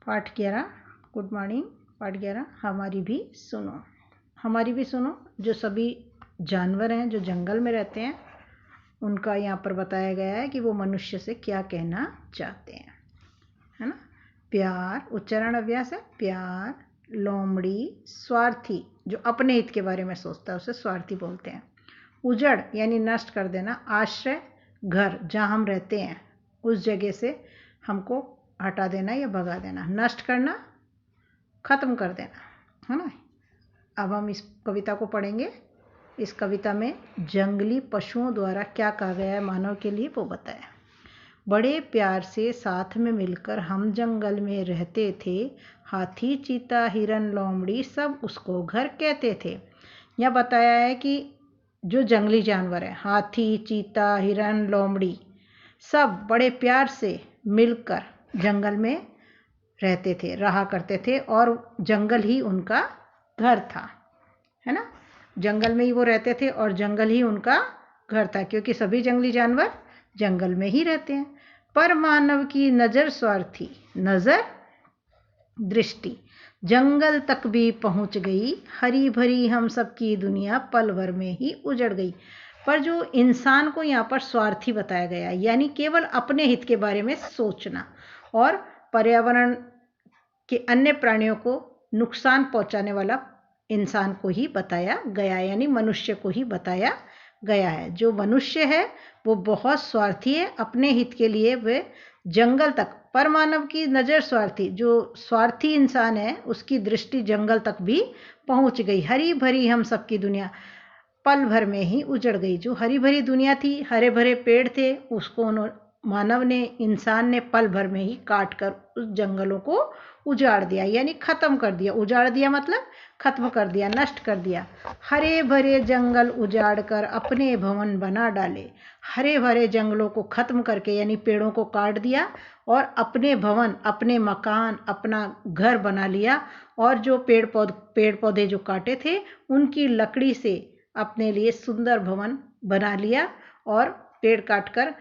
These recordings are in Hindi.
पाठ 11 गुड मॉर्निंग। पाठ 11 हमारी भी सुनो। हमारी भी सुनो जो सभी जानवर हैं जो जंगल में रहते हैं उनका यहाँ पर बताया गया है कि वो मनुष्य से क्या कहना चाहते हैं, है ना। प्यार, उच्चारण अभ्यास है। प्यार, लोमड़ी, स्वार्थी जो अपने हित के बारे में सोचता है उसे स्वार्थी बोलते हैं। उजड़ यानी नष्ट कर देना। आश्रय, घर जहाँ हम रहते हैं उस जगह से हमको हटा देना या भगा देना। नष्ट करना, खत्म कर देना, है ना। अब हम इस कविता को पढ़ेंगे। इस कविता में जंगली पशुओं द्वारा क्या कहा गया है मानव के लिए वो बताया। बड़े प्यार से साथ में मिलकर हम जंगल में रहते थे। हाथी, चीता, हिरन, लोमड़ी सब उसको घर कहते थे। यह बताया है कि जो जंगली जानवर है हाथी, चीता, हिरन, लोमड़ी सब बड़े प्यार से मिलकर जंगल में रहते थे, रहा करते थे और जंगल ही उनका घर था, है ना। जंगल में ही वो रहते थे और जंगल ही उनका घर था क्योंकि सभी जंगली जानवर जंगल में ही रहते हैं। पर मानव की नज़र स्वार्थी, नज़र दृष्टि जंगल तक भी पहुंच गई। हरी भरी हम सबकी दुनिया पल भर में ही उजड़ गई। पर जो इंसान को यहाँ पर स्वार्थी बताया गया यानी केवल अपने हित के बारे में सोचना और पर्यावरण के अन्य प्राणियों को नुकसान पहुंचाने वाला इंसान को ही बताया गया यानी मनुष्य को ही बताया गया है। जो मनुष्य है वो बहुत स्वार्थी है, अपने हित के लिए वे जंगल तक, पर मानव की नज़र स्वार्थी, जो स्वार्थी इंसान है उसकी दृष्टि जंगल तक भी पहुंच गई। हरी भरी हम सबकी दुनिया पल भर में ही उजड़ गई। जो हरी भरी दुनिया थी, हरे भरे पेड़ थे, उसको मानव ने, इंसान ने पल भर में ही काट कर उस जंगलों को उजाड़ दिया यानी खत्म कर दिया। उजाड़ दिया मतलब खत्म कर दिया, नष्ट कर दिया। हरे भरे जंगल उजाड़ कर अपने भवन बना डाले। हरे भरे जंगलों को खत्म करके यानी पेड़ों को काट दिया और अपने भवन, अपने मकान, अपना घर बना लिया। और जो पेड़ पौधे जो काटे थे उनकी लकड़ी से अपने लिए सुंदर भवन बना लिया और पेड़ काटकर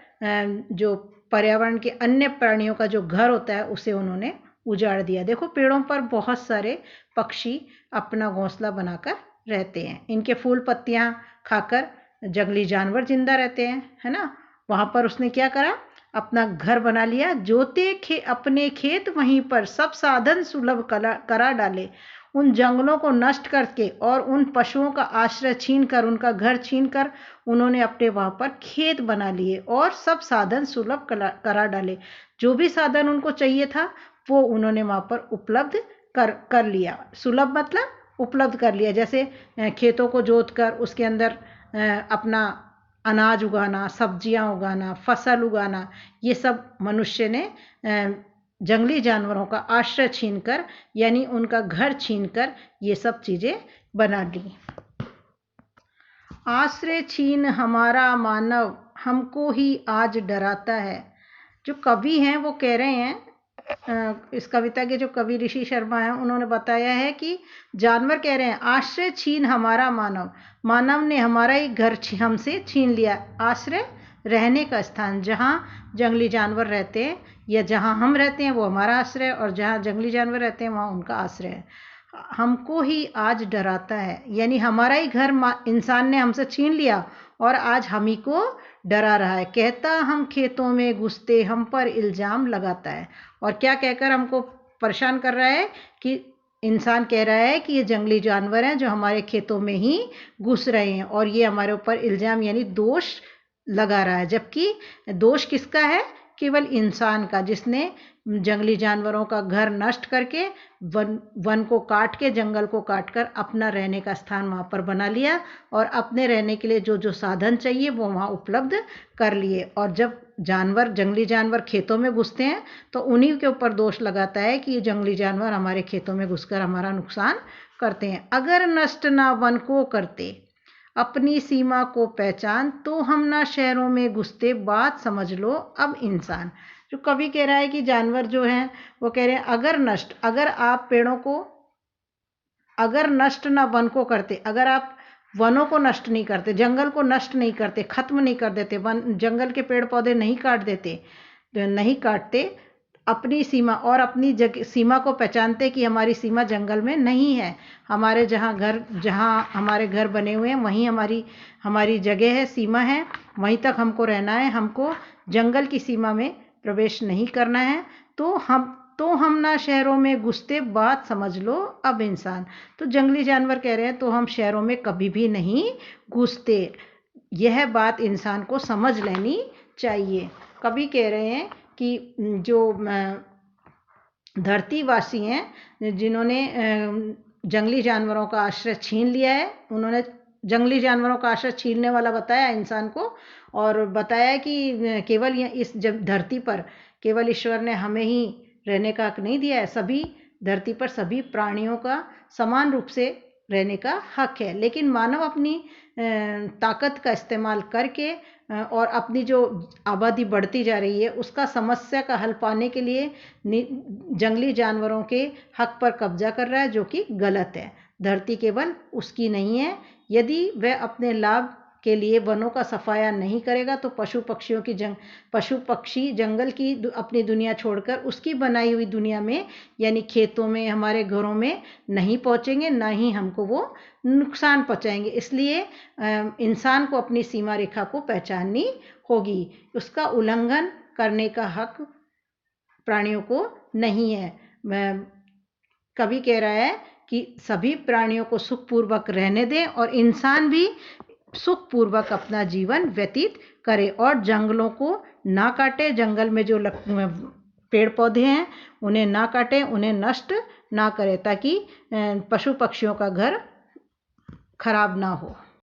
जो पर्यावरण के अन्य प्राणियों का जो घर होता है उसे उन्होंने उजाड़ दिया। देखो पेड़ों पर बहुत सारे पक्षी अपना घोंसला बनाकर रहते हैं। इनके फूल पत्तियां खाकर जंगली जानवर जिंदा रहते हैं, है ना। वहां पर उसने क्या करा, अपना घर बना लिया। जोते अपने खेत वहीं पर सब साधन सुलभ करा डाले। उन जंगलों को नष्ट करके और उन पशुओं का आश्रय छीन कर, उनका घर छीन कर उन्होंने अपने वहां पर खेत बना लिए और सब साधन सुलभ करा डाले। जो भी साधन उनको चाहिए था वो उन्होंने वहां पर उपलब्ध कर लिया। सुलभ मतलब उपलब्ध कर लिया। जैसे खेतों को जोत कर उसके अंदर अपना अनाज उगाना, सब्जियां उगाना, फसल उगाना, ये सब मनुष्य ने जंगली जानवरों का आश्रय छीनकर यानी उनका घर छीनकर ये सब चीजें बना ली। आश्रय छीन हमारा मानव हमको ही आज डराता है। जो कवि हैं वो कह रहे हैं, इस कविता के जो कवि ऋषि शर्मा हैं उन्होंने बताया है कि जानवर कह रहे हैं आश्रय छीन हमारा मानव, मानव ने हमारा ही घर हमसे छीन लिया। आश्रय रहने का स्थान, जहाँ जंगली जानवर रहते हैं या जहाँ हम रहते हैं वो हमारा आश्रय और जहाँ जंगली जानवर रहते हैं वहाँ उनका आश्रय है। हमको ही आज डराता है यानी हमारा ही घर इंसान ने हमसे छीन लिया और आज हम ही को डरा रहा है। कहता हम खेतों में घुसते हम पर इल्जाम लगाता है। और क्या कहकर हमको परेशान कर रहा है कि इंसान कह रहा है कि ये जंगली जानवर हैं जो हमारे खेतों में ही घुस रहे हैं और ये हमारे ऊपर इल्जाम यानी दोष लगा रहा है। जबकि दोष किसका है, केवल इंसान का, जिसने जंगली जानवरों का घर नष्ट करके वन को काट के, जंगल को काट कर अपना रहने का स्थान वहाँ पर बना लिया और अपने रहने के लिए जो जो साधन चाहिए वो वहाँ उपलब्ध कर लिए। और जब जंगली जानवर खेतों में घुसते हैं तो उन्हीं के ऊपर दोष लगाता है कि ये जंगली जानवर हमारे खेतों में घुसकर हमारा नुकसान करते हैं। अगर नष्ट ना वन को करते अपनी सीमा को पहचान तो हम ना शहरों में घुसते, बात समझ लो अब इंसान। जो कवि कह रहा है कि जानवर जो हैं वो कह रहे हैं अगर आप पेड़ों को, अगर नष्ट ना वन को करते, अगर आप वनों को नष्ट नहीं करते, जंगल को नष्ट नहीं करते, खत्म नहीं कर देते, वन जंगल के पेड़ पौधे नहीं काट देते, नहीं काटते, अपनी सीमा और अपनी सीमा को पहचानते कि हमारी सीमा जंगल में नहीं है। हमारे जहाँ हमारे घर बने हुए हैं वहीं हमारी जगह है, सीमा है, वहीं तक हमको रहना है। हमको जंगल की सीमा में प्रवेश नहीं करना है। तो हम ना शहरों में घुसते, बात समझ लो अब इंसान। तो जंगली जानवर कह रहे हैं तो हम शहरों में कभी भी नहीं घुसते। यह बात इंसान को समझ लेनी चाहिए। कभी कह रहे हैं कि जो धरतीवासी हैं, जिन्होंने जंगली जानवरों का आश्रय छीन लिया है, उन्होंने जंगली जानवरों का आश्रय छीनने वाला बताया इंसान को, और बताया कि केवल इस धरती पर केवल ईश्वर ने हमें ही रहने का हक नहीं दिया है, सभी धरती पर सभी प्राणियों का समान रूप से रहने का हक है। लेकिन मानव अपनी ताकत का इस्तेमाल करके और अपनी जो आबादी बढ़ती जा रही है उसका समस्या का हल पाने के लिए जंगली जानवरों के हक पर कब्जा कर रहा है, जो कि गलत है। धरती केवल उसकी नहीं है। यदि वह अपने लाभ के लिए वनों का सफाया नहीं करेगा तो पशु पक्षी जंगल की अपनी दुनिया छोड़कर उसकी बनाई हुई दुनिया में, यानी खेतों में, हमारे घरों में नहीं पहुंचेंगे, ना ही हमको वो नुकसान पहुंचाएंगे। इसलिए इंसान को अपनी सीमा रेखा को पहचाननी होगी। उसका उल्लंघन करने का हक प्राणियों को नहीं है। कवि कह रहा है कि सभी प्राणियों को सुखपूर्वक रहने दें और इंसान भी सुखपूर्वक अपना जीवन व्यतीत करे, और जंगलों को ना काटे। जंगल में जो पेड़ पौधे हैं उन्हें ना काटे, उन्हें नष्ट ना करे, ताकि पशु पक्षियों का घर खराब ना हो।